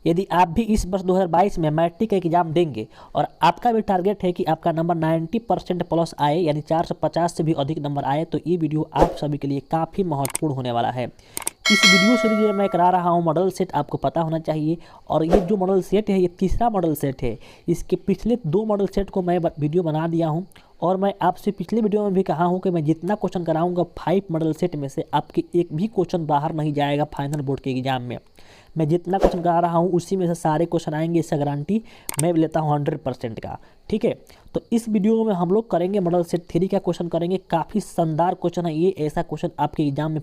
यदि आप भी इस वर्ष 2022 में मैट्रिक का एग्जाम देंगे और आपका भी टारगेट है कि आपका नंबर 90% प्लस आए, यानी 450 से भी अधिक नंबर आए, तो ये वीडियो आप सभी के लिए काफ़ी महत्वपूर्ण होने वाला है। इस वीडियो सीरीज में मैं करा रहा हूँ मॉडल सेट, आपको पता होना चाहिए। और ये जो मॉडल सेट है, ये तीसरा मॉडल सेट है। इसके पिछले 2 मॉडल सेट को मैं वीडियो बना दिया हूँ, और मैं आपसे पिछले वीडियो में भी कहा हूँ कि मैं जितना क्वेश्चन कराऊंगा 5 मॉडल सेट में से आपके एक भी क्वेश्चन बाहर नहीं जाएगा फाइनल बोर्ड के एग्जाम में। मैं जितना क्वेश्चन करा रहा हूँ उसी में से सारे क्वेश्चन आएंगे, इसका गारंटी मैं लेता हूँ 100% का। ठीक है, तो इस वीडियो में हम लोग करेंगे मॉडल सेट 3 का क्वेश्चन करेंगे। काफ़ी शानदार क्वेश्चन है ये, ऐसा क्वेश्चन आपके एग्जाम में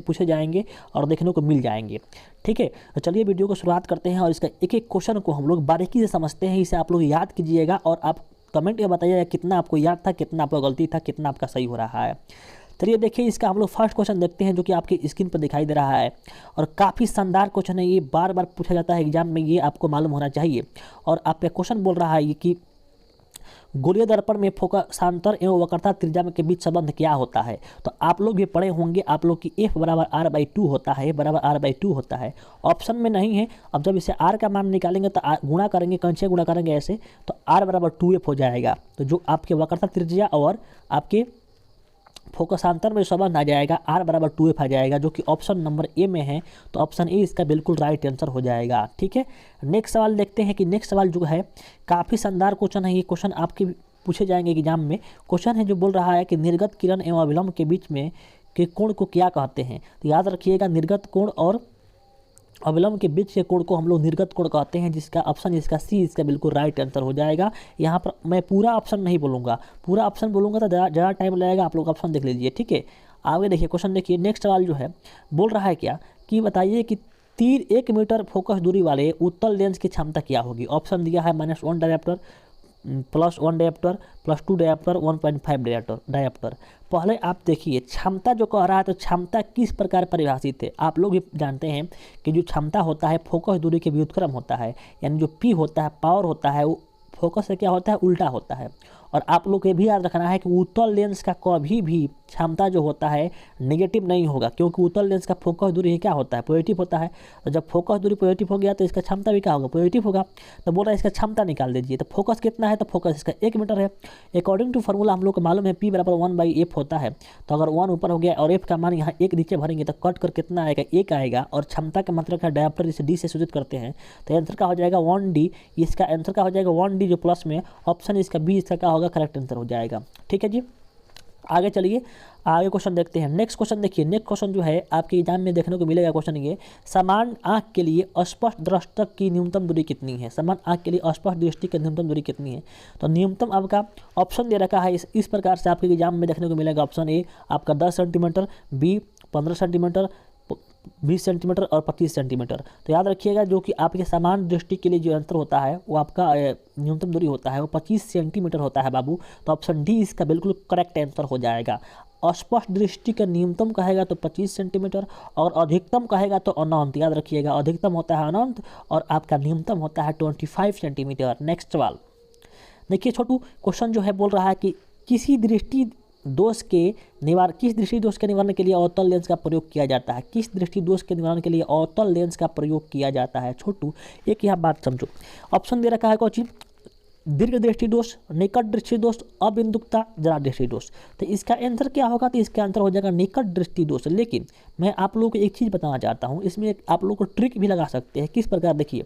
पूछे जाएंगे और देखने को मिल जाएंगे। ठीक है, तो चलिए वीडियो को शुरुआत करते हैं और इसका एक एक क्वेश्चन को हम लोग बारीकी से समझते हैं। इसे आप लोग याद कीजिएगा और आप कमेंट में बताइएगा कितना आपको याद था, कितना आपका गलती था, कितना आपका सही हो रहा है। चलिए देखिए, इसका हम लोग फर्स्ट क्वेश्चन देखते हैं जो कि आपकी स्क्रीन पर दिखाई दे रहा है, और काफ़ी शानदार क्वेश्चन है ये, बार बार पूछा जाता है एग्जाम में, ये आपको मालूम होना चाहिए। और आपका क्वेश्चन बोल रहा है कि गोलीय दर्पण में फोकसांतर एवं वक्रता त्रिज्या के बीच संबंध क्या होता है। तो आप लोग भी पढ़े होंगे, आप लोग की F बराबर R/2 होता है, बराबर R/2 होता है। ऑप्शन में नहीं है। अब जब इसे R का मान निकालेंगे तो गुणा करेंगे, कंचे गुणा करेंगे ऐसे, तो R बराबर 2F हो जाएगा। तो जो आपके वक्रता त्रिज्या और आपके फोकसांतर में संबंध आ जाएगा, R बराबर 2F आ जाएगा, जो कि ऑप्शन नंबर ए में है। तो ऑप्शन ए इसका बिल्कुल राइट आंसर हो जाएगा। ठीक है, नेक्स्ट सवाल देखते हैं कि नेक्स्ट सवाल जो है काफ़ी शानदार क्वेश्चन है। ये क्वेश्चन आपके पूछे जाएंगे एग्जाम में। क्वेश्चन है जो बोल रहा है कि निर्गत किरण एवं अभिलंब के बीच में के कोण को क्या कहते हैं। तो याद रखिएगा, निर्गत कोण और अविलंब के बीच के कोण को हम लोग निर्गत कोण कहते हैं, जिसका ऑप्शन इसका सी इसका बिल्कुल राइट आंसर हो जाएगा। यहाँ पर मैं पूरा ऑप्शन नहीं बोलूँगा, पूरा ऑप्शन बोलूँगा तो ज़्यादा टाइम लगेगा, आप लोग ऑप्शन देख लीजिए। ठीक है, आगे देखिए क्वेश्चन देखिए। नेक्स्ट सवाल जो है बोल रहा है क्या कि बताइए कि तीर 1 मीटर फोकस दूरी वाले उत्तल लेंस की क्षमता क्या होगी। ऑप्शन दिया है -1 डायप्टर, +1 डायप्टर, +2 डायप्टर, 1.5 डायप्टर। पहले आप देखिए क्षमता जो कह रहा है, तो क्षमता किस प्रकार परिभाषित है। आप लोग भी जानते हैं कि जो क्षमता होता है फोकस दूरी के व्युत्क्रम होता है, यानी जो P होता है, पावर होता है, वो फोकस से क्या होता है, उल्टा होता है। और आप लोग ये भी याद रखना है कि उत्तल लेंस का कभी भी क्षमता जो होता है नेगेटिव नहीं होगा, क्योंकि उत्तल लेंस का फोकस दूरी क्या होता है, पॉजिटिव होता है। तो जब फोकस दूरी पॉजिटिव हो गया तो इसका क्षमता भी क्या होगा, पॉजिटिव होगा। तो बोल रहा है इसका क्षमता निकाल दीजिए। तो फोकस कितना है, तो फोकस इसका 1 मीटर है। अकॉर्डिंग टू फार्मूला हम लोग को मालूम है P बराबर 1/F होता है। तो अगर 1 ऊपर हो गया और F का मान यहाँ 1 नीचे भरेंगे तो कट कर कितना आएगा, 1 आएगा। और क्षमता का मतलब है डायप्टर, जिसे D से सूचित करते हैं। तो आंसर का हो जाएगा 1D। इसका आंसर का हो जाएगा 1D, जो प्लस में ऑप्शन इसका बी इसका क्या होगा, करेक्ट आंसर हो जाएगा। ठीक है जी, आगे चलिए, आगे क्वेश्चन देखते हैं। नेक्स्ट क्वेश्चन देखिए, नेक्स्ट क्वेश्चन जो है आपके एग्जाम में देखने को मिलेगा क्वेश्चन ये, समान आंख के लिए स्पष्ट दृष्टि की न्यूनतम दूरी कितनी है। समान आंख के लिए स्पष्ट दृष्टि की न्यूनतम दूरी कितनी है। तो न्यूनतम आपका ऑप्शन दे रखा है इस प्रकार से आपके एग्जाम में देखने को मिलेगा। ऑप्शन ए आपका 10 सेंटीमीटर, बी 15 सेंटीमीटर, 20 सेंटीमीटर और 25 सेंटीमीटर। तो याद रखिएगा, जो कि आपके समान दृष्टि के लिए जो अंतर होता है वो आपका न्यूनतम दूरी होता है वो 25 सेंटीमीटर होता है बाबू। तो ऑप्शन डी इसका बिल्कुल करेक्ट आंसर हो जाएगा। स्पष्ट दृष्टि का न्यूनतम कहेगा तो 25 सेंटीमीटर, और अधिकतम कहेगा तो अनंत। याद रखिएगा, अधिकतम होता है अनंत और आपका न्यूनतम होता है 25 सेंटीमीटर। नेक्स्ट सवाल देखिए छोटू, क्वेश्चन जो है बोल रहा है कि किस दृष्टि दोष के निवारण के लिए अवतल लेंस का प्रयोग किया जाता है। किस दृष्टि दोष के निवारण के लिए अवतल लेंस का प्रयोग किया जाता है। छोटू एक यहाँ बात समझो, ऑप्शन दे रखा है कौन, दीर्घ दृष्टि दोष, निकट दृष्टि दोष, अबिंदुकता, जरा दृष्टि दोष। तो इसका आंसर क्या होगा, तो इसका आंसर हो जाएगा निकट दृष्टि दोष। लेकिन मैं आप लोगों को एक चीज़ बताना चाहता हूँ, इसमें आप लोग को ट्रिक भी लगा सकते हैं। किस प्रकार, देखिए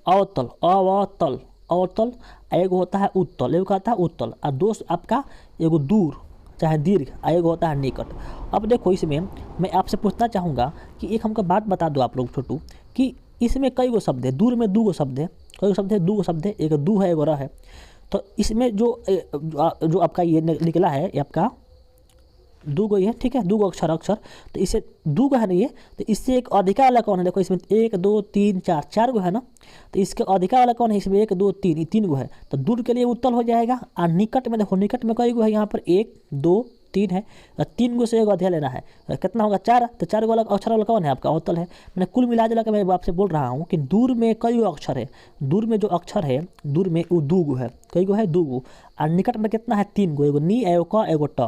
अवतल, अवतल, अवतल, एगो होता है उत्तल, एगो होता है उत्तल, और दोष आपका एगो दूर चाहे दीर्घ, एगो होता है निकट। अब देखो, इसमें मैं आपसे पूछना चाहूँगा कि एक हमको बात बता दो आप लोग छोटू, कि इसमें कई गो शब्द है, दूर में 2 गो शब्द है, कई गो शब्द है, 2 गो शब्द है, एक दू है, एगो र है। तो इसमें जो आपका ये निकला है, ये आपका 2 गो ही है। ठीक है, 2 गो अक्षर। तो इसे 2 गो है ना ये, तो इससे एक अधिका वाला कौन है, देखो इसमें 1 2 3 4 गो है ना। तो इसके अधिका वाला कौन है, इसमें 1 2 3, 3 गो है। तो दूर के लिए उत्तल हो जाएगा। और निकट में देखो, निकट में कई गो है, यहाँ पर 1 2 3 है, 3 गो से एक अधिया लेना है, कितना होगा 4। तो 4 गो वाला अक्षर वाला कौन है, आपका अवतल है। मैंने कुल मिला जुला के मैं आपसे बोल रहा हूँ कि दूर में कई गो अक्षर है, दूर में जो अक्षर है, दूर में वो 2 गो है, कई गो है 2 गो। और निकट में कितना है 3 गो, एगो नी एगो क एगो ट,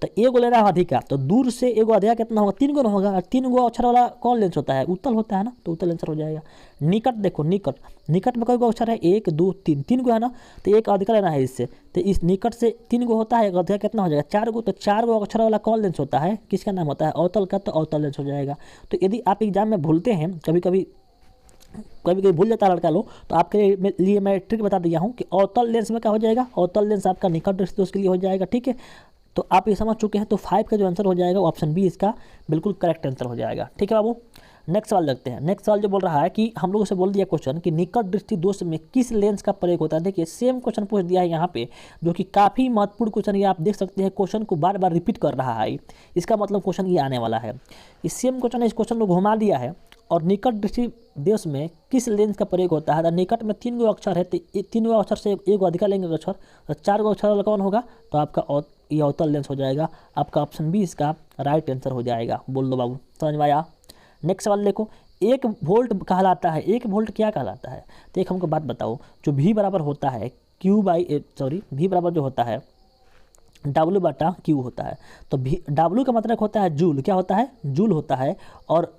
तो एगो ले रहा है अधिका, तो दूर से एगो अधिका कितना होगा 3 गो ना होगा, और 3 गो अक्षर वाला कौन लेंस होता है, उत्तल होता है ना, तो उत्तल आंसर हो जाएगा। निकट देखो, निकट निकट में कई गो अक्षर है 1 2 3, 3 गो है ना, तो एक अधिका लेना है इससे, तो इस निकट से 3 गो होता है, एक अधिका कितना हो जाएगा 4 गो, तो 4 गो अक्षर वाला कौन लेंस होता है, किसका नाम होता है अवतल का, तो अवतल लेंस हो जाएगा। तो यदि आप एग्जाम में भूलते हैं, कभी कभी भूल जाता है लड़का लोग, तो आपके लिए मैं ट्रिक बता दिया हूँ कि अवतल लेंस में क्या हो जाएगा, अवतल लेंस आपका निकट दृष्टि दोष के लिए हो जाएगा, ठीक है। तो आप ये समझ चुके हैं, तो 5 का जो आंसर हो जाएगा वो ऑप्शन बी इसका बिल्कुल करेक्ट आंसर हो जाएगा, ठीक है बाबू। नेक्स्ट सवाल देखते हैं। नेक्स्ट सवाल जो बोल रहा है कि हम लोगों से बोल दिया क्वेश्चन कि निकट दृष्टि दोष में किस लेंस का प्रयोग होता है। देखिए सेम क्वेश्चन पूछ दिया है यहाँ पे, जो कि काफ़ी महत्वपूर्ण क्वेश्चन, ये आप देख सकते हैं क्वेश्चन को बार बार रिपीट कर रहा है, इसका मतलब क्वेश्चन ये आने वाला है। इस सेम क्वेश्चन ने इस क्वेश्चन को घुमा दिया है, और निकट दृष्टि देश में किस लेंस का प्रयोग होता है। निकट में 3 गो अक्षर है, तो 3 गो अक्षर से एक गो अधिका लेंगे अक्षर, तो 4 गो अक्षर वाला कौन होगा, तो आपका ये अवतल लेंस हो जाएगा। आपका ऑप्शन बी इसका राइट आंसर हो जाएगा। बोल दो बाबू, समझ में आया। नेक्स्ट सवाल देखो, 1 वोल्ट कहलाता है, 1 वोल्ट क्या कहलाता है। तो एक हमको बात बताओ, जो V बराबर होता है V बराबर जो होता है W बटा Q होता है, तो W का मतलब होता है जूल, क्या होता है जूल होता है, और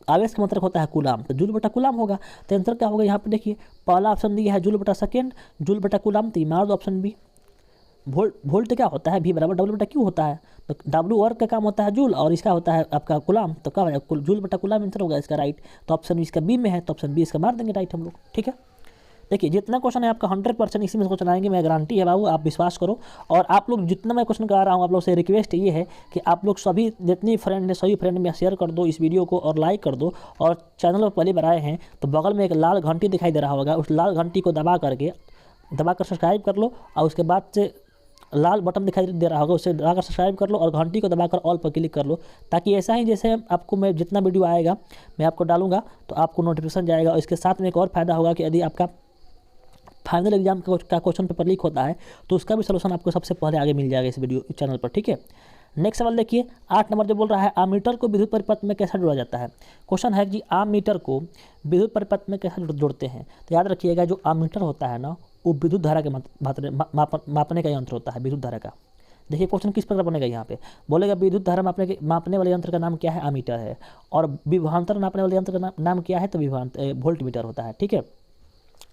आवेश का मतलब होता है कूलाम, तो जूल बटा कूलाम होगा। तो आंसर क्या होगा यहाँ पे, देखिए पहला ऑप्शन दिया है जूल बटा सेकेंड, जूल बटा कूलाम, तो मार दो ऑप्शन बी। वोल्ट क्या होता है, V बराबर W बटा Q होता है, तो W वर्क का काम होता है जूल, और इसका होता है आपका कूलाम, तो क्या होगा जूल बटा कूलाम आंसर होगा इसका राइट। तो ऑप्शन इसका बी में है, तो ऑप्शन बी इसका मार देंगे राइट हम लोग, ठीक है। देखिए जितना क्वेश्चन है आपका 100% इसी में क्वेश्चन आएंगे, मैं गारंटी है बाबू, आप विश्वास करो। और आप लोग जितना मैं क्वेश्चन करा रहा हूँ, आप लोग से रिक्वेस्ट ये है कि आप लोग सभी जितनी फ्रेंड है सभी फ्रेंड में शेयर कर दो इस वीडियो को, और लाइक कर दो, और चैनल पर पहली बार आए हैं तो बगल में एक लाल घंटी दिखाई दे रहा होगा, उस लाल घंटी को दबाकर सब्सक्राइब कर लो, और उसके बाद से लाल बटन दिखाई दे रहा होगा, उससे दबाकर सब्सक्राइब कर लो, और घंटी को दबाकर ऑल पर क्लिक कर लो, ताकि ऐसा ही जैसे आपको मैं जितना वीडियो आएगा मैं आपको डालूंगा तो आपको नोटिफिकेशन जाएगा। और इसके साथ में एक और फायदा होगा कि यदि आपका फाइनल एग्जाम का क्वेश्चन पेपर लीक होता है तो उसका भी सलूशन आपको सबसे पहले आगे मिल जाएगा इस वीडियो चैनल पर, ठीक है। नेक्स्ट सवाल देखिए, 8 नंबर जो बोल रहा है आमीटर को विद्युत परिपथ में कैसे जोड़ा जाता है। क्वेश्चन है कि आमीटर को विद्युत परिपथ में कैसे जोड़ते हैं। तो याद रखिएगा, जो आमीटर होता है ना, वो विद्युत धारा के मापने का यंत्र होता है, विद्युत धारा का। देखिए क्वेश्चन किस प्रकार बनेगा, यहाँ पे बोलेगा विद्युत धारा मापने वाले यंत्र का नाम क्या है, आमीटर है, और विभवांतर नापने वाले यंत्र का नाम क्या है, तो वोल्ट मीटर होता है, ठीक है।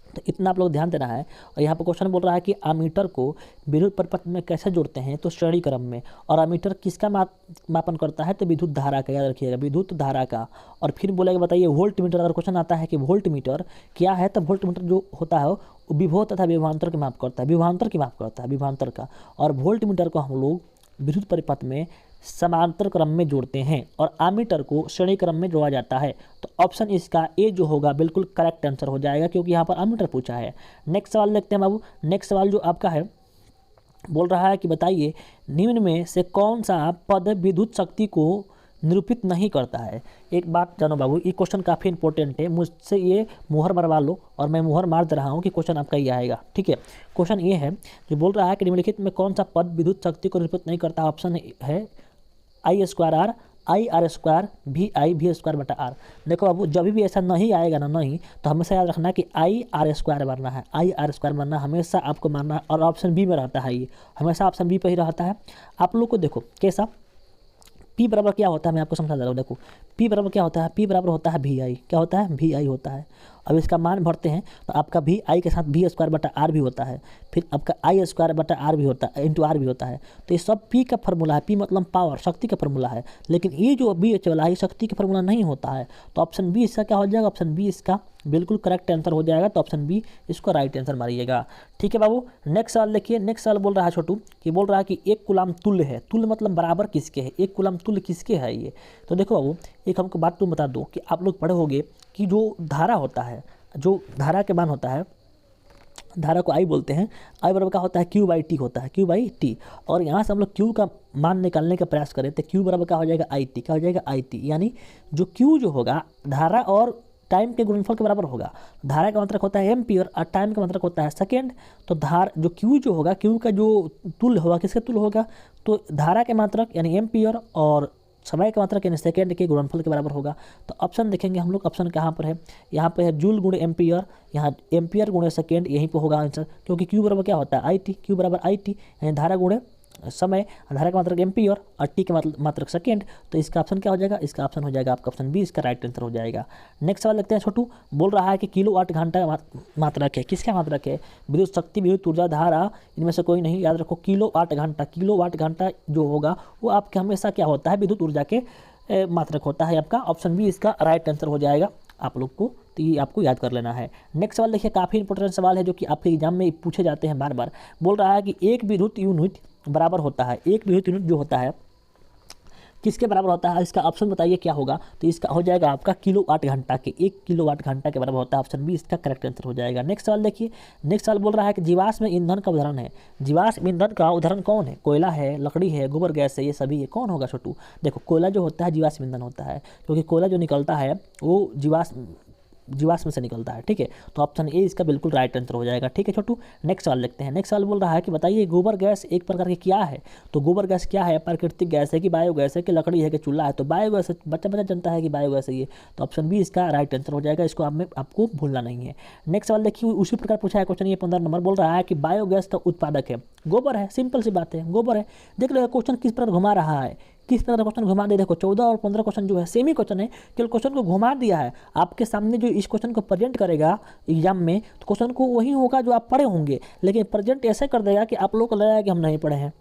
तो इतना आप लोग ध्यान देना है। और यहाँ पर क्वेश्चन बोल रहा है कि आमीटर को विद्युत परिपथ में कैसे जोड़ते हैं, तो श्रेणी क्रम में। और आमीटर किसका मापन करता है, तो विद्युत धारा का, याद रखिएगा विद्युत धारा का। और फिर बोलेगा बताइए वोल्ट मीटर, अगर क्वेश्चन आता है कि वोल्ट मीटर क्या है, तो वोल्ट मीटर जो होता है वो विभव तथा विभवांतर की माप करता है, विभवांतर की माप करता है, विभवांतर का। और वोल्ट मीटर को हम लोग विद्युत परिपथ में समांतर क्रम में जोड़ते हैं, और आमीटर को श्रेणी क्रम में जोड़ा जाता है। तो ऑप्शन इसका ए जो होगा बिल्कुल करेक्ट आंसर हो जाएगा, क्योंकि यहाँ पर आमीटर पूछा है। नेक्स्ट सवाल देखते हैं बाबू। नेक्स्ट सवाल जो आपका है बोल रहा है कि बताइए निम्न में से कौन सा पद विद्युत शक्ति को निरूपित नहीं करता है। एक बात जानो बाबू, ये क्वेश्चन काफ़ी इंपॉर्टेंट है, मुझसे ये मुहर मरवा लो, और मैं मुहर मार दे रहा हूँ कि क्वेश्चन आपका ये आएगा, ठीक है। क्वेश्चन ये है जो बोल रहा है कि निम्नलिखित में कौन सा पद विद्युत शक्ति को निरूपित नहीं करता। ऑप्शन है I² IR² VI V² बटा R। देखो बाबू, जब भी ऐसा नहीं आएगा ना, नहीं तो हमेशा याद रखना कि IR² मारना है, IR² मारना हमेशा आपको मारना है। और ऑप्शन बी में रहता है, ये हमेशा ऑप्शन बी पर ही रहता है। आप लोग को देखो कैसा, P बराबर क्या होता है, मैं आपको समझा दे रहा हूँ। देखो P बराबर क्या होता है, P बराबर होता है VI, क्या होता है VI होता है। अब इसका मान भरते हैं तो आपका VI के साथ V² बटा R भी होता है, फिर आपका I² बटा R भी होता है, इंटू R भी होता है। तो ये सब P का फॉर्मूला है, P मतलब पावर, शक्ति का फॉर्मूला है। लेकिन ये जो BH वाला है शक्ति का फॉर्मूला नहीं होता है। तो ऑप्शन बी इसका क्या हो जाएगा, ऑप्शन बी इसका बिल्कुल करेक्ट आंसर हो जाएगा। तो ऑप्शन बी इसको राइट आंसर मारिएगा, ठीक है बाबू। नेक्स्ट सवाल देखिए। नेक्स्ट सवाल बोल रहा है छोटू कि बोल रहा है कि 1 कूलाम तुल्य है। तुल्य मतलब बराबर किसके है, 1 कूलाम तुल्य किसके है ये। तो देखो बाबू, एक हमको बात तुम बता दो कि आप लोग पढ़े होंगे कि जो धारा होता है, जो धारा के मान होता है, धारा को I बोलते हैं, I बराबर का होता है Q/T होता है, Q/T। और यहाँ से हम लोग Q का मान निकालने का प्रयास करें तो Q बराबर क्या हो जाएगा IT, क्या हो जाएगा IT। यानी जो Q जो होगा धारा और टाइम के गुणनफल के बराबर होगा। धारा का मात्रक होता है एम्पियर और टाइम का मात्रक होता है सेकेंड। तो जो Q जो होगा, Q का जो तुल्य होगा किसके तुल्य होगा, तो धारा के मात्रक यानी एम्पियर और समय का मात्रक यानी सेकेंड के गुणनफल के बराबर होगा। तो ऑप्शन देखेंगे हम लोग, ऑप्शन कहाँ पर है, यहाँ पे है जूल गुणे एम्पियर, यहाँ एम्पियर गुणे सेकेंड, यहीं पे होगा आंसर, क्योंकि क्यू बराबर क्या होता है आई टी, क्यू बराबर आई टी यानी धारा गुणे समय, धारा का मात्रक एम्पियर और टी का मात्रक सेकेंड। तो इसका ऑप्शन क्या हो जाएगा, इसका ऑप्शन हो जाएगा आपका ऑप्शन बी, इसका राइट आंसर हो जाएगा। नेक्स्ट सवाल लगते हैं छोटू, बोल रहा है कि किलोवाट घंटा मात्रक है, किसका मात्रक है, विद्युत शक्ति, विद्युत ऊर्जा, धारा, इनमें से कोई नहीं, याद रखो किलोवाट घंटा, किलोवाट घंटा जो होगा वो आपके हमेशा क्या होता है, विद्युत ऊर्जा के मात्रक होता है। आपका ऑप्शन बी इसका राइट आंसर हो जाएगा आप लोग को, तो ये आपको याद कर लेना है। नेक्स्ट सवाल देखिए, काफ़ी इंपॉर्टेंट सवाल है जो कि आपके एग्जाम में पूछे जाते हैं बार बार। बोल रहा है कि एक विद्युत यूनिट बराबर होता है, एक विद्युत यूनिट जो होता है किसके बराबर होता है, इसका ऑप्शन बताइए क्या होगा। तो इसका हो जाएगा आपका किलोवाट घंटा के, 1 किलोवाट घंटा के बराबर होता है, ऑप्शन बी इसका करेक्ट आंसर हो जाएगा। नेक्स्ट सवाल देखिए, नेक्स्ट सवाल बोल रहा है कि जीवाश्म ईंधन का उदाहरण है, जीवाश्म ईंधन का उदाहरण कौन है, कोयला है, लकड़ी है, गोबर गैस है, ये सभी है, कौन होगा छोटू। देखो कोयला जो होता है जीवाश्म ईंधन होता है, क्योंकि कोयला जो निकलता है वो जीवाश्म से निकलता है, ठीक है। तो ऑप्शन ए इसका बिल्कुल राइट आंसर हो जाएगा, ठीक है छोटू। नेक्स्ट सवाल देखते हैं, नेक्स्ट सवाल बोल रहा है कि बताइए गोबर गैस एक प्रकार की क्या है। तो गोबर गैस क्या है, प्राकृतिक गैस है कि बायोगैस है कि लकड़ी है कि चूल्हा है। तो बायोगैस, बच्चा जानता है कि बायोगैस है ये, तो ऑप्शन बी इसका राइट आंसर हो जाएगा, इसको आपको भूलना नहीं है। नेक्स्ट सवाल देखिए, उसी प्रकार पूछा है क्वेश्चन, ये 15 नंबर बोल रहा है कि बायोगैस का उत्पादक है गोबर है, सिंपल सी बात है, गोबर है। देख लो क्वेश्चन किस प्रकार घुमा रहा है, किस तरह का क्वेश्चन घुमा दे, देखो 14 और 15 क्वेश्चन जो है सेम ही क्वेश्चन है, केवल क्वेश्चन को घुमा दिया है। आपके सामने जो इस क्वेश्चन को प्रेजेंट करेगा एग्जाम में, तो क्वेश्चन को वही होगा जो आप पढ़े होंगे, लेकिन प्रेजेंट ऐसे कर देगा कि आप लोग को लगेगा कि हम नहीं पढ़े हैं,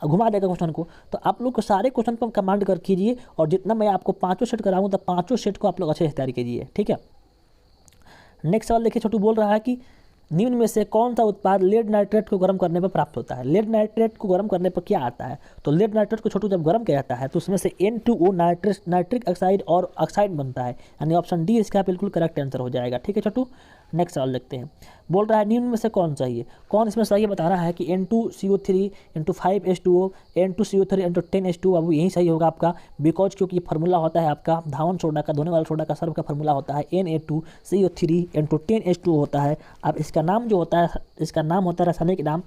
घुमा देगा क्वेश्चन को। तो आप लोग को सारे क्वेश्चन पर कमांड कर कीजिए, और जितना मैं आपको 5 सेट कराऊँ तो 5 सेट को आप लोग अच्छे से तैयारी कीजिए, ठीक है। नेक्स्ट सवाल देखिए छोटू, बोल रहा है कि निम्न में से कौन सा उत्पाद लेड नाइट्रेट को गर्म करने पर प्राप्त होता है। लेड नाइट्रेट को गर्म करने पर क्या आता है, तो लेड नाइट्रेट को छोटू जब गर्म किया जाता है तो उसमें से N2O नाइट्रिक ऑक्साइड और ऑक्साइड बनता है, यानी ऑप्शन डी इसका बिल्कुल करेक्ट आंसर हो जाएगा, ठीक है छोटू। नेक्स्ट सवाल देखते हैं, बोल रहा है निम्न में से कौन सही है, कौन इसमें सही है बता रहा है कि N2CO3 5H2O N2CO3 10H2, अब यही सही होगा आपका, बिकॉज क्योंकि फार्मूला होता है आपका धावन सोडा का, धोने वाला सोडा का सर्व का फार्मूला होता है Na2CO3 10H2 होता है। अब इसका नाम जो होता है, इसका नाम होता है रासायनिक नाम,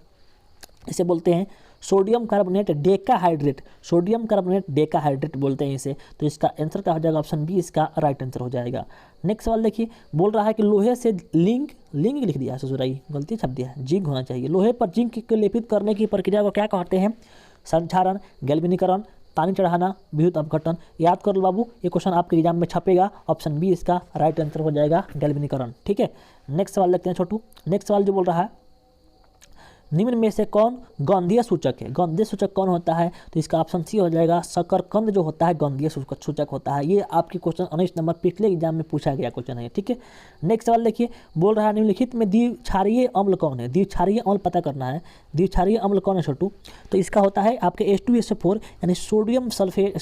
इसे बोलते हैं sodium carbonate decahydrate, sodium carbonate decahydrate बोलते हैं इसे। तो इसका आंसर क्या हो जाएगा, ऑप्शन बी इसका राइट आंसर हो जाएगा। नेक्स्ट सवाल देखिए, बोल रहा है कि लोहे से लिंक लिख दिया है, ससुराई गलती छप दिया है, जिंक होना चाहिए। लोहे पर जिंक को लेपित करने की प्रक्रिया को क्या कहते हैं, संक्षारण, गैल्वेनीकरण, पानी चढ़ाना, विद्युत अपघटन। याद कर लो बाबू, ये क्वेश्चन आपके एग्जाम में छपेगा, ऑप्शन बी इसका राइट आंसर हो जाएगा, गैल्वेनीकरण, ठीक है। नेक्स्ट सवाल देखते हैं छोटू, नेक्स्ट सवाल जो बोल रहा है निम्न में से कौन गंधीय सूचक है, गंधीय सूचक कौन होता है, तो इसका ऑप्शन सी हो जाएगा, शकरकंद जो होता है गंधीय सूचक होता है। ये आपके क्वेश्चन 19 नंबर पिछले एग्जाम में पूछा गया क्वेश्चन है, ठीक है। नेक्स्ट सवाल देखिए, बोल रहा है निम्नलिखित में द्विक्षारीय अम्ल कौन है, द्विक्षारीय अम्ल पता करना है, द्विक्षारीय अम्ल कौन है छोटू। तो इसका होता है आपके H2SO4 यानी सोडियम सल्फेट,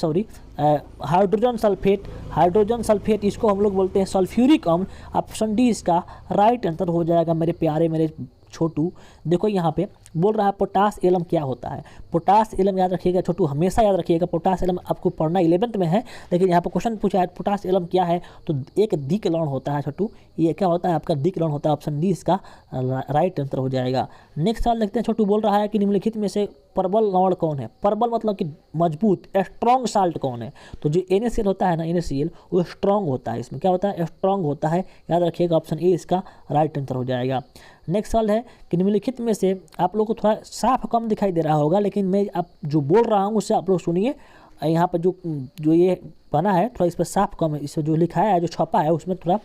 हाइड्रोजन सल्फेट, इसको हम लोग बोलते हैं सल्फ्यूरिक अम्ल। ऑप्शन डी इसका राइट आंसर हो जाएगा मेरे प्यारे मेरे छोटू। देखो यहाँ पे बोल रहा है पोटास एलम क्या होता है, पोटास एलम याद रखिएगा छोटू, हमेशा याद रखिएगा, पोटास एलम आपको पढ़ना 11th में है, लेकिन यहाँ पर क्वेश्चन पूछा है पोटास एलम क्या है, तो एक दिक लवण होता है छोटू, ये क्या होता है आपका दिक लवण होता है, ऑप्शन डी इसका राइट आंसर हो जाएगा। नेक्स्ट सवाल देखते हैं छोटू, बोल रहा है कि निम्नलिखित में से प्रबल लवण कौन है, प्रबल मतलब कि मजबूत, स्ट्रॉन्ग साल्ट कौन है। तो जो NaCl होता है ना, NaCl वो स्ट्रॉन्ग होता है, इसमें क्या होता है स्ट्रॉन्ग होता है, याद रखिएगा, ऑप्शन ए इसका राइट आंसर हो जाएगा। नेक्स्ट सवाल है कि निम्नलिखित में से आप लोग को थोड़ा साफ कम दिखाई दे रहा होगा, लेकिन मैं आप जो बोल रहा हूँ उससे आप लोग सुनिए, यहाँ पर जो ये बना है थोड़ा इस पर साफ कम है, इस पर जो लिखा है जो छपा है उसमें थोड़ा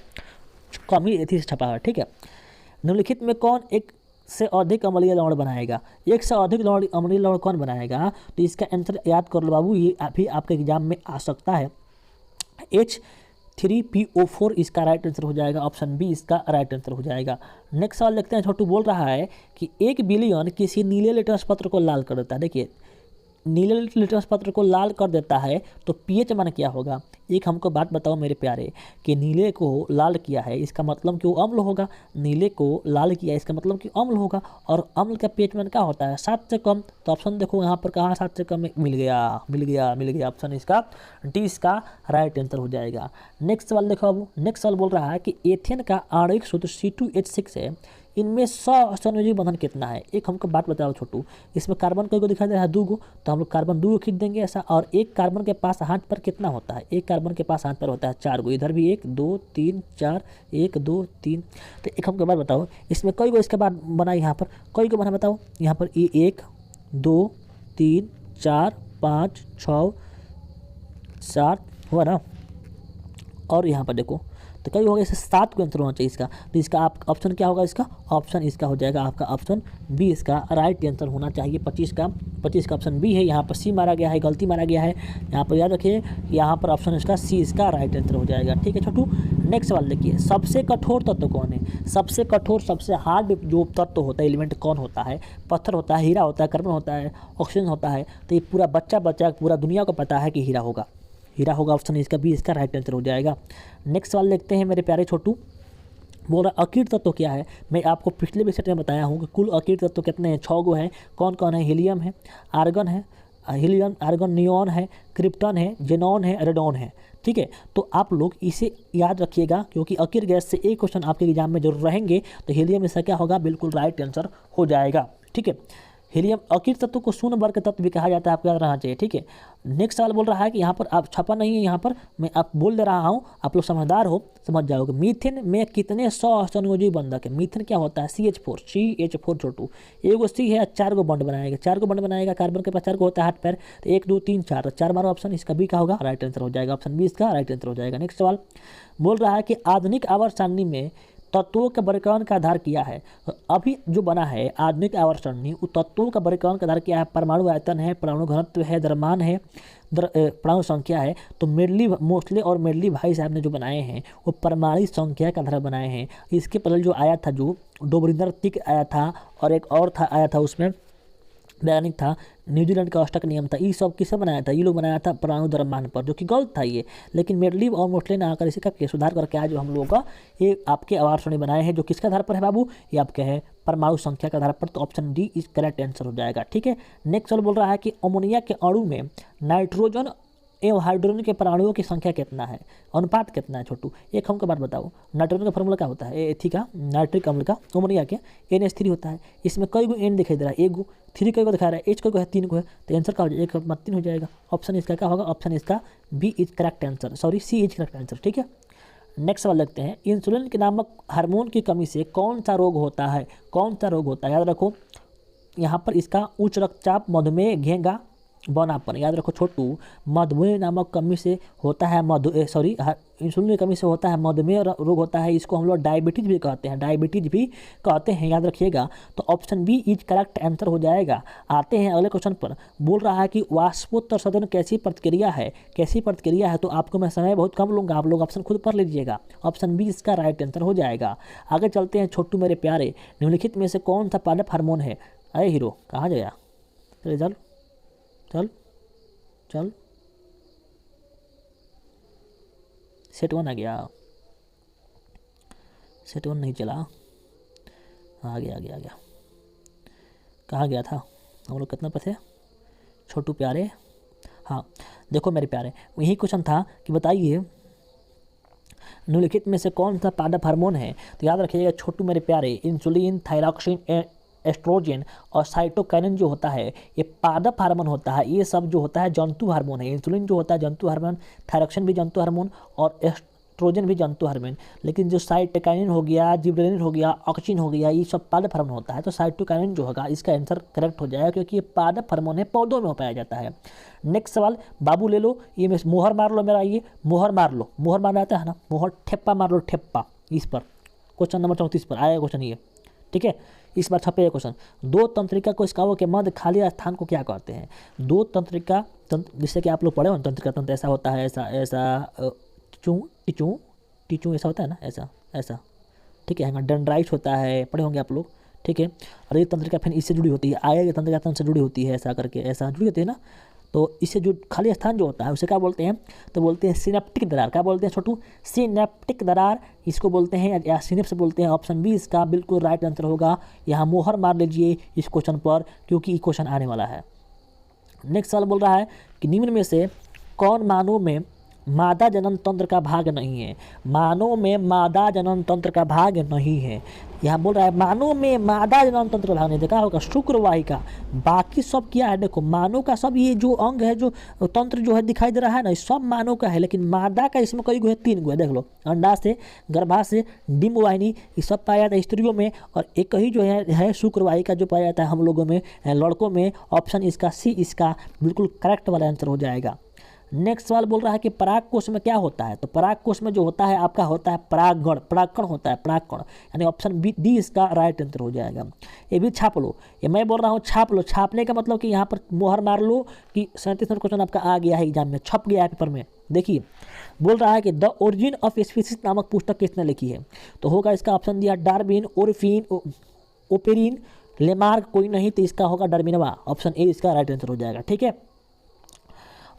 कम ही एथी से छपा है, ठीक है। निम्नलिखित में कौन एक से अधिक अम्लीय लवण बनाएगा, एक से अधिक अम्लीय लवण कौन बनाएगा, तो इसका आंसर याद कर लो बाबू, ये अभी आपके एग्जाम में आ सकता है, H3PO4 इसका राइट आंसर हो जाएगा, ऑप्शन बी इसका राइट आंसर हो जाएगा। नेक्स्ट सवाल देखते हैं छोटू, बोल रहा है कि 1 बिलियन किसी नीले लिटमस पत्र को लाल कर देता है। देखिए नीले लिटमस पत्र को लाल कर देता है तो पीएच मान क्या होगा। एक हमको बात बताओ मेरे प्यारे कि नीले को लाल किया है इसका मतलब कि वो अम्ल होगा, नीले को लाल किया इसका मतलब कि अम्ल होगा, और अम्ल का पीएच मान क्या होता है 7 से कम। तो ऑप्शन देखो यहाँ पर कहाँ 7 से कम, मिल गया ऑप्शन इसका डी इसका राइट आंसर हो जाएगा। नेक्स्ट सवाल देखो अब, नेक्स्ट सवाल बोल रहा है कि एथेन का आणविक सूत्र C2H6 है, इनमें सहसंयोजी बंधन कितना है। एक हमको बात बताओ छोटू, इसमें कार्बन कई को दिखाई दे रहा है 2 गो, तो हम लोग कार्बन 2 को खींच देंगे ऐसा। और एक कार्बन के पास हाथ पर कितना होता है, एक कार्बन के पास हाथ पर होता है 4 गो, इधर भी 1 2 3 4 1 2 3। तो एक हमको बात बताओ, इसमें कई गो इसके बाद बना, यहाँ पर कई गो बना बताओ। यहाँ पर 1 2 3 4 5 6 7 हुआ ना, और यहाँ पर देखो तो कई हो गया, इसे 7 को आंसर होना चाहिए इसका। तो इसका आप ऑप्शन क्या होगा, इसका ऑप्शन इसका हो जाएगा आपका ऑप्शन बी, इसका राइट आंसर होना चाहिए 25 का ऑप्शन बी है। यहाँ पर सी मारा गया है, गलती मारा गया है, यहाँ पर याद रखिए, यहाँ पर ऑप्शन इसका सी इसका राइट आंसर हो जाएगा। ठीक है छोटू, नेक्स्ट सवाल देखिए, सबसे कठोर तत्व कौन है। सबसे कठोर सबसे हार्ड जो तत्व होता है, एलिमेंट कौन होता है। पत्थर होता है, हीरा होता है, कार्बन होता है, ऑक्सीजन होता है। तो ये पूरा बच्चा पूरा दुनिया को पता है कि हीरा होगा, हीरा होगा, ऑप्शन इसका बी इसका राइट आंसर हो जाएगा। नेक्स्ट सवाल देखते हैं मेरे प्यारे छोटू, बोल रहा अकीट तत्व क्या है। मैं आपको पिछले भी सेट में बताया हूँ कि कुल अकीट तत्व कितने हैं, 6 गो हैं। कौन कौन है, हीलियम है, आर्गन है, हीलियम आर्गन नियॉन है, क्रिप्टन है, जेनॉन है, रेडॉन है। ठीक है, तो आप लोग इसे याद रखिएगा, क्योंकि अकीट गैस से एक क्वेश्चन आपके एग्जाम में जरूर रहेंगे। तो हीलियम इसका क्या होगा, बिल्कुल राइट आंसर हो जाएगा। ठीक है, हीलियम अकीट तत्व को शून्य वर्ग तत्व भी कहा जाता है, आपको याद रहना चाहिए। ठीक है, नेक्स्ट सवाल बोल रहा है कि यहाँ पर आप छपा नहीं है, यहाँ पर मैं आप बोल दे रहा हूँ, आप लोग समझदार हो समझ जाओगे। मीथेन में कितने सहसंयोजी बंधक है। मीथेन क्या होता है, CH4 छोटू, एगो सी है, 4 गो बॉन्ड बनाएगा, 4 गो बॉन्ड बनाएगा, कार्बन के पास 4 गो होता है हाथ पैर, तो 1 2 3 4, 4 बार ऑप्शन इसका बी का होगा, राइट आंसर हो जाएगा, ऑप्शन बी इसका राइट आंसर हो जाएगा। नेक्स्ट सवाल बोल रहा है कि आधुनिक आवर्त सारणी में तत्वों के वर्गीकरण का आधार किया है। अभी जो बना है आधुनिक आवर्त सारणी, वो तत्वों का वर्गीकरण का आधार क्या है, परमाणु आयतन है, परमाणु घनत्व है, द्रव्यमान है, परमाणु संख्या है। तो मोस्टले और मेडली भाई साहब ने जो बनाए हैं वो परमाणु संख्या का आधार बनाए हैं। इसके पहले जो आया था, जो डोब्रिनर-तिक आया था, और एक और था आया था, उसमें वैज्ञानिक था, न्यूजीलैंड का अष्टक नियम था। ये सब किसने बनाया था, ये लोग बनाया था परमाणु द्रव्यमान पर, जो कि गलत था ये। लेकिन मेडलीव और मोस्टले ने आकर इसी का सुधार करके आज जो हम लोगों का ये आपके आवर्त सारणी बनाए हैं, जो किसके आधार पर है बाबू, ये आपके है परमाणु संख्या के आधार पर। तो option D is correct answer हो जाएगा। ठीक है, नेक्स्ट सवाल बोल रहा है कि अमोनिया के अणु में नाइट्रोजन एवं हाइड्रोजन के परमाणुओं की संख्या कितना है, अनुपात कितना है छोटू। एक हमको बात बताओ, नाइट्रोजन का फॉर्मूला क्या होता है, एथी का नाइट्रिक अम्ल का, अमोनिया के NH3 होता है। इसमें कई गो N दिखाई दे रहा है, 1 गो, 3 कई को दिखा रहा है, H कई को है, 3 को है। तो आंसर का हो जाएगा 1 3 हो जाएगा। ऑप्शन इसका क्या होगा, ऑप्शन इसका B is correct answer, sorry C is correct answer. ठीक है, नेक्स्ट सवाल लगते हैं, इंसुलिन के नामक हार्मोन की कमी से कौन सा रोग होता है। कौन सा रोग होता है, याद रखो, यहाँ पर इसका उच्च रक्तचाप, मधुमेह, घेंगा, बौनापन। याद रखो छोटू, मधुमेह नामक कमी से होता है इंसुलिन की कमी से होता है मधुमेह रोग होता है। इसको हम लोग डायबिटीज भी कहते हैं, याद रखिएगा। तो option B is correct answer हो जाएगा। आते हैं अगले क्वेश्चन पर, बोल रहा है कि वाष्पोत्सर्जन कैसी प्रतिक्रिया है। तो आपको मैं समय बहुत कम लूँगा, आप लोग ऑप्शन खुद पढ़ लीजिएगा, ऑप्शन बी इसका राइट आंसर हो जाएगा। आगे चलते हैं छोटू मेरे प्यारे, निम्नलिखित में से कौन सा पादप हार्मोन है। अरे हीरो कहाँ गया, रिजल्ट चल सेट 1 आ गया, सेट 1 नहीं चला, आ गया। कहाँ गया था, हम लोग कितना पे थे छोटू प्यारे। हाँ देखो मेरे प्यारे, यही क्वेश्चन था कि बताइए निम्नलिखित में से कौन सा पादप हार्मोन है। तो याद रखिएगा छोटू मेरे प्यारे, इंसुलिन, थायरॉक्सिन, एस्ट्रोजन और साइटोकाइनिन जो होता है ये पादप हार्मोन होता है। ये सब जो होता है जंतु हार्मोन है। इंसुलिन जो होता है जंतु हार्मोन, थायरॉक्सिन भी जंतु हार्मोन और एस्ट्रोजन भी जंतु हार्मोन। लेकिन जो साइटोकाइनिन हो गया, जिबरेलिन हो गया, ऑक्सिन हो गया, ये सब पादप हार्मोन होता है। तो साइटोकाइनिन जो होगा इसका आंसर करेक्ट हो जाएगा, क्योंकि ये पादप हार्मोन है, पौधों में पाया जाता है। नेक्स्ट सवाल बाबू ले लो, ये में मोहर मार लो मेरा, ये मोहर मार आता है ना, मोहर ठेप्पा मार लो, ठेप्पा इस पर। क्वेश्चन नंबर 34 पर आएगा क्वेश्चन ये। ठीक है, इस बार छपे क्वेश्चन, 2 तंत्रिका कोशिकाओं के मध्य खाली स्थान को क्या कहते हैं। 2 तंत्रिका तंत्र, जिससे कि आप लोग पढ़े हो तंत्रिका तंत्र ऐसा होता है, ऐसा टीचू ऐसा होता है ना, ऐसा। ठीक है, डेंड्राइट होता है, पढ़े होंगे आप लोग। ठीक है, और ये तंत्रिका फिर इससे जुड़ी होती है, आगे तंत्रिका तंत्र से जुड़ी होती है, ऐसा करके ऐसा जुड़ी होती है ना। तो इससे जो खाली स्थान जो होता है उसे क्या बोलते हैं, तो बोलते हैं सिनेप्टिक दरार। क्या बोलते हैं छोटू, सिनेप्टिक दरार इसको बोलते हैं, या सिनेप्स बोलते हैं। ऑप्शन बी इसका बिल्कुल राइट आंसर होगा। यहाँ मोहर मार लीजिए इस क्वेश्चन पर, क्योंकि ये क्वेश्चन आने वाला है। नेक्स्ट सवाल बोल रहा है कि निम्न में से कौन मानव में मादा जनन तंत्र का भाग नहीं है। मानव में मादा जनन तंत्र का भाग नहीं है। यहाँ बोल रहा है मानव में मादा जनन तंत्र का भाग नहीं, देखा होगा शुक्रवाहिका, बाकी सब क्या है देखो, मानव का सब ये जो अंग है, जो तंत्र जो है दिखाई दे रहा है ना, सब मानव का है, लेकिन मादा का इसमें कई गो है, 3 गो है, देख लो, अंडाशय, गर्भाशय, डिम्बवाहिनी, ये सब पाया जाता है स्त्रियों में, और एक ही जो है शुक्रवाहिका जो पाया जाता है हम लोगों में, लड़कों में। ऑप्शन इसका सी इसका बिल्कुल करेक्ट वाला आंसर हो जाएगा। नेक्स्ट सवाल बोल रहा है कि पराग कोश में क्या होता है, तो पराग कोश में जो होता है आपका होता है परागकण, परागकण होता है, परागकण, यानी ऑप्शन बी डी इसका राइट आंसर हो जाएगा। ये भी छाप लो, ये मैं बोल रहा हूँ छाप लो, छापने का मतलब कि यहाँ पर मोहर मार लो कि 37 नंबर क्वेश्चन आपका आ गया है एग्जाम में, छप गया है पेपर में। देखिए बोल रहा है कि द ओरिजिन ऑफ स्पीसीज नामक पुस्तक किसने लिखी है, तो होगा इसका ऑप्शन दिया डार्विन, ओरफिन, ओपेरिन, लेमार्क, कोई नहीं तो इसका होगा डार्विनवा, ऑप्शन ए इसका राइट आंसर हो जाएगा। ठीक है,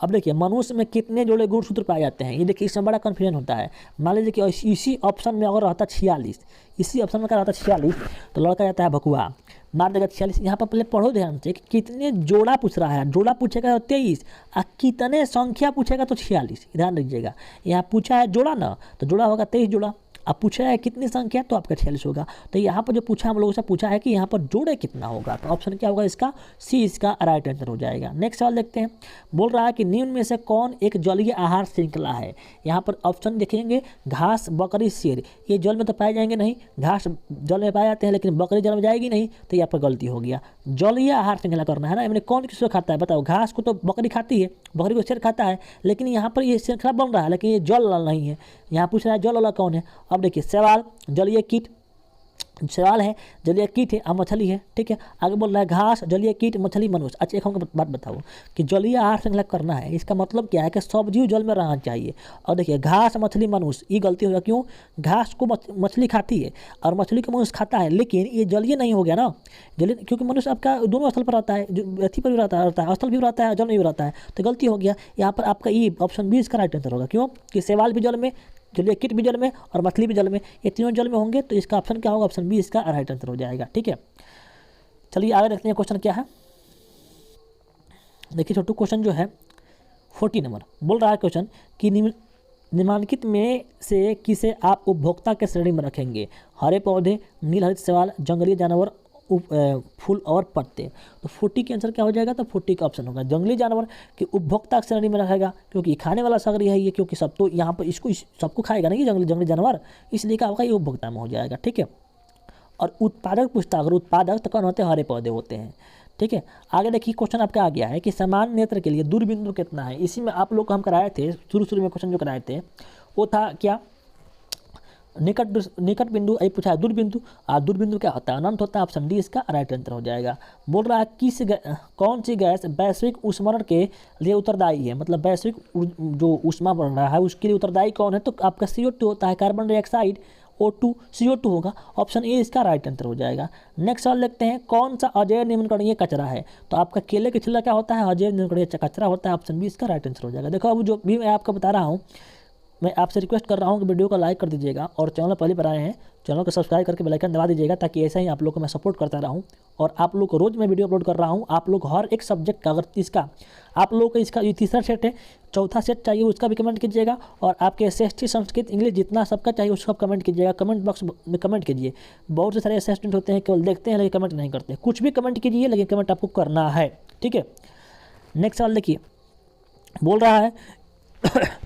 अब देखिए मनुष्य में कितने जोड़े गुणसूत्र पाए जाते हैं, ये देखिए इसमें बड़ा कन्फ्यूजन होता है। मान लीजिए कि इसी ऑप्शन में अगर रहता 46, इसी ऑप्शन में क्या रहता 46, तो लड़का जाता है भकुआ, मार देगा 46। यहाँ पर पहले पढ़ो ध्यान से कि कितने जोड़ा पूछ रहा है, जोड़ा पूछेगा तो 23, और कितने संख्या पूछेगा तो 46। ध्यान रखिएगा, यहाँ पूछा है जोड़ा ना, तो जोड़ा होगा 23 जोड़ा, अब पूछा है कितनी संख्या तो आपका 46 होगा। तो यहाँ पर जो पूछा हम लोगों से पूछा है कि यहाँ पर जोड़े कितना होगा, तो ऑप्शन क्या होगा इसका सी इसका राइट आंसर हो जाएगा। नेक्स्ट सवाल देखते हैं, बोल रहा है कि निम्न में से कौन एक जलीय आहार श्रृंखला है। यहाँ पर ऑप्शन देखेंगे घास, बकरी, शेर, ये जल में तो पाए जाएंगे नहीं, घास जल में पाए जाते हैं लेकिन बकरी जल में जाएगी नहीं, तो यहाँ पर गलती हो गया। जलीय आहार श्रृंखला करना है ना, मैंने कौन किसको खाता है बताओ, घास को तो बकरी खाती है, बकरी को शेर खाता है, लेकिन यहाँ पर ये श्रृंखला बन रहा है, लेकिन ये जल वाला नहीं है। यहाँ पूछ रहा है जल वाला कौन है। अब देखिए सवाल जलीय कीट, सवाल है जलीय कीट है और मछली है, ठीक है। आगे बोल रहा है घास, जलीय कीट, मछली, मनुष्य। अच्छा एक हमको बात बताओ कि जलीय आहार श्रृंखला करना है, इसका मतलब क्या है कि सब जीव जल में रहना चाहिए। और देखिए घास, मछली, मनुष्य, ये गलती होगा, क्यों, घास को मछली खाती है और मछली को मनुष्य खाता है, लेकिन ये जलीय नहीं हो गया ना, जलीय, क्योंकि मनुष्य आपका दोनों स्थल पर रहता है, अथी पर भी रहता है, स्थल भी रहता है, जल में भी रहता है, तो गलती हो गया। यहाँ पर आपका ये ऑप्शन बी इसका राइट आंसर होगा, क्यों कि सवाल भी जल में, जलीय कीट भी जल में और मछली भी जल में, ये तीनों जल में होंगे, तो इसका ऑप्शन क्या होगा, ऑप्शन बी इसका राइट आंसर हो जाएगा। ठीक है, चलिए आगे देखते हैं क्वेश्चन क्या है। देखिए छोटू क्वेश्चन जो है 40 नंबर बोल रहा है क्वेश्चन कि निम्नलिखित में से किसे आप उपभोक्ता के श्रेणी में रखेंगे, हरे पौधे, नीलहरित शैवाल, जंगली जानवर, फूल और पत्ते। तो 40 के आंसर क्या हो जाएगा, तो 40 का ऑप्शन होगा जंगली जानवर की उपभोक्ता श्रेणी में रखेगा, क्योंकि खाने वाला सागरी है ये, क्योंकि सब तो यहाँ पर इसको सबको खाएगा नहीं जंगली जानवर, इसलिए क्या होगा ये उपभोक्ता में हो जाएगा। ठीक है, और उत्पादक पूछता, अगर उत्पादक तो कौन होते हैं, हरे पौधे होते हैं। ठीक है, आगे देखिए क्वेश्चन आपका आ गया है कि समान नेत्र के लिए दूरबिंदु कितना है। इसी में आप लोग को हम कराए थे शुरू में क्वेश्चन जो कराए थे वो था क्या, निकट बिंदु, ये पूछा है दूरबिंदु, और दूरबिंदु क्या होता है, अनंत होता है, ऑप्शन डी इसका राइट आंसर हो जाएगा। बोल रहा है कौन सी गैस वैश्विक ऊष्मरण के लिए उत्तरदायी है, मतलब वैश्विक जो ऊष्मा बढ़ रहा है उसके लिए उत्तरदायी कौन है, तो आपका CO2 होता है, कार्बन डाइऑक्साइड, O2, CO2 होगा, ऑप्शन ए इसका राइट आंसर हो जाएगा। नेक्स्ट सवाल देखते हैं, कौन सा अजैव निम्नकरणीय कचरा है, तो आपका केले के छिलका क्या होता है, अजैव निम्नकरणीय कचरा होता है, ऑप्शन बी इसका राइट आंसर हो जाएगा। देखो अब जो भी मैं आपको बता रहा हूँ, मैं आपसे रिक्वेस्ट कर रहा हूँ कि वीडियो को लाइक कर दीजिएगा, और चैनल पहले पर आए हैं चैनल को सब्सक्राइब करके बेल आइकन दबा दीजिएगा, ताकि ऐसा ही आप लोग को मैं सपोर्ट करता रहूँ। और आप लोग को रोज़ मैं वीडियो अपलोड कर रहा हूँ, आप लोग हर एक सब्जेक्ट का, अगर इसका आप लोग का इसका ये तीसरा सेट है, चौथा सेट चाहिए उसका भी कमेंट कीजिएगा, और आपके SST, संस्कृत, इंग्लिश जितना सबका चाहिए उसका कमेंट कीजिएगा, कमेंट बॉक्स में कमेंट कीजिए। बहुत से सारे ऐसे स्टूडेंट होते हैं केवल देखते हैं लेकिन कमेंट नहीं करते, कुछ भी कमेंट कीजिए लेकिन कमेंट आपको करना है। ठीक है, नेक्स्ट सवाल देखिए, बोल रहा है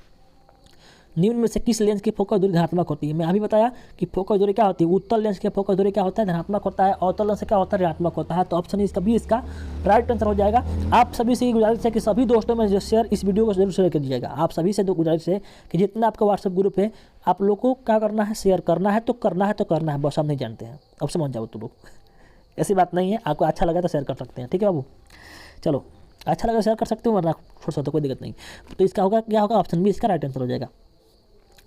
निम्न में से किस लेंस की फोकस दूरी धनात्मक होती है। मैं अभी बताया कि फोकस दूरी क्या होती है, उत्तल लेंस की फोकस दूरी क्या होता है, धनात्मक होता है, अवतल लेंस से क्या होता है, ऋणात्मक होता है, तो ऑप्शन इसका भी इसका राइट आंसर हो जाएगा। आप सभी से गुजारिश है कि सभी दोस्तों में जो शेयर इस वीडियो को जरूर शेयर कर दीजिएगा। आप सभी से गुजारिश है कि जितना आपका व्हाट्सएप ग्रुप है आप लोग को क्या करना है, शेयर करना है तो करना है, तो करना है, बस हम नहीं जानते हैं, अब समझ जाओ तुम लोग, ऐसी बात नहीं है। आपको अच्छा लगा तो शेयर कर सकते हैं, ठीक है बाबू, चलो अच्छा लगा शेयर कर सकते हो, वरना छोड़ सकते हो, कोई दिक्कत नहीं। तो इसका होगा क्या होगा, ऑप्शन बी इसका राइट आंसर हो जाएगा।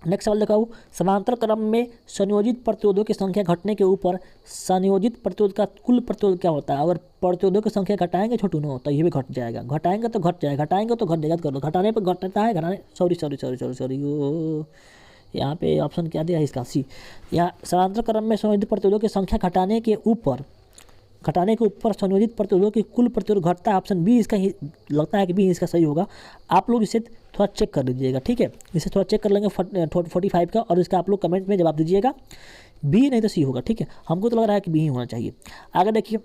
नेक्स्ट सवाल दिखाओ, समांतर क्रम में संयोजित प्रतिरोधों की संख्या घटने के ऊपर संयोजित प्रतिरोध का कुल प्रतिरोध क्या होता है। अगर प्रतिरोधों की संख्या घटाएंगे छोटू नो तो ये भी घट जाएगा, घटाएंगे तो घट जाएगा, घटाएंगे तो घट जाएगा, कर लो, घटाने पर घटता है, घटाने सॉरी ओ यहाँ पे ऑप्शन क्या दिया है इसका सी। यहाँ समांतर क्रम में संयोजित प्रतिरोधों की संख्या घटाने के ऊपर घटाने के ऊपर संयोजित प्रतिरोधों की कुल प्रतिरोध घटता है। ऑप्शन बी इसका ही लगता है कि बी इसका सही होगा। आप लोग इसे थोड़ा चेक कर लीजिएगा, ठीक है, इसे थोड़ा चेक कर लेंगे 45 का, और इसका आप लोग कमेंट में जवाब दीजिएगा। बी नहीं तो सी होगा, ठीक है, हमको तो लग रहा है कि बी ही होना चाहिए। आगे देखिए,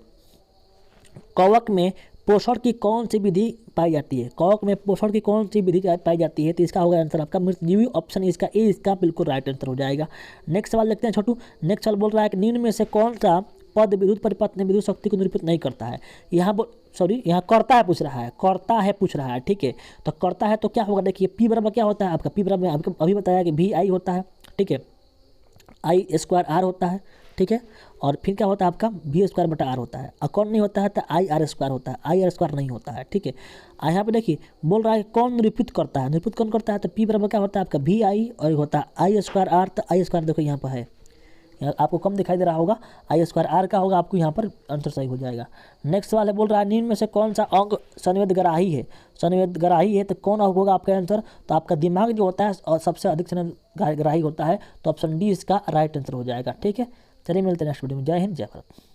कवक में पोषण की कौन सी विधि पाई जाती है? कवक में पोषण की कौन सी विधि पाई जाती है? तो इसका होगा आंसर आपका मृतजीवी। ऑप्शन इसका ए इसका बिल्कुल राइट आंसर हो जाएगा। नेक्स्ट सवाल देखते हैं छोटू। नेक्स्ट सवाल बोल रहा है कि निम्न में से कौन सा पद विद्युत परिपथ में विद्युत शक्ति को निरूपित नहीं करता है? यहाँ यहाँ करता है पूछ रहा है, करता है पूछ रहा है, ठीक है, तो करता है तो क्या होगा? देखिए पी बराबर क्या होता है आपका? पी बराबर आपको अभी बताया कि वी आई होता है, ठीक है, आई स्क्वायर आर होता है, ठीक है, और फिर क्या होता है आपका? वी स्क्वायर बटा आर होता है। और कौन नहीं होता है? तो आई आर स्क्वायर होता है, आई आर स्क्वायर नहीं होता है, ठीक है। यहाँ पे देखिए बोल रहा है कौन निरूपित करता है, निरूपित कौन करता है? तो पी बराबर क्या होता है आपका? वी आई, और होता है आई स्क्वायर आर। तो आई स्क्वायर देखो यहाँ पर है, यहाँ आपको कम दिखाई दे रहा होगा, आई स्क्वायर आर का होगा, आपको यहाँ पर आंसर सही हो जाएगा। नेक्स्ट सवाल है, बोल रहा है निम्न में से कौन सा अंग संवेदग्राही है? संवेदग्राही है तो कौन अंग होगा आपका आंसर? तो आपका दिमाग जो होता है और सबसे अधिक संवेदग्राही होता है, तो ऑप्शन डी इसका राइट आंसर हो जाएगा, ठीक है। चलिए मिलते हैं नेक्स्ट वीडियो में। जय हिंद, जय भारत।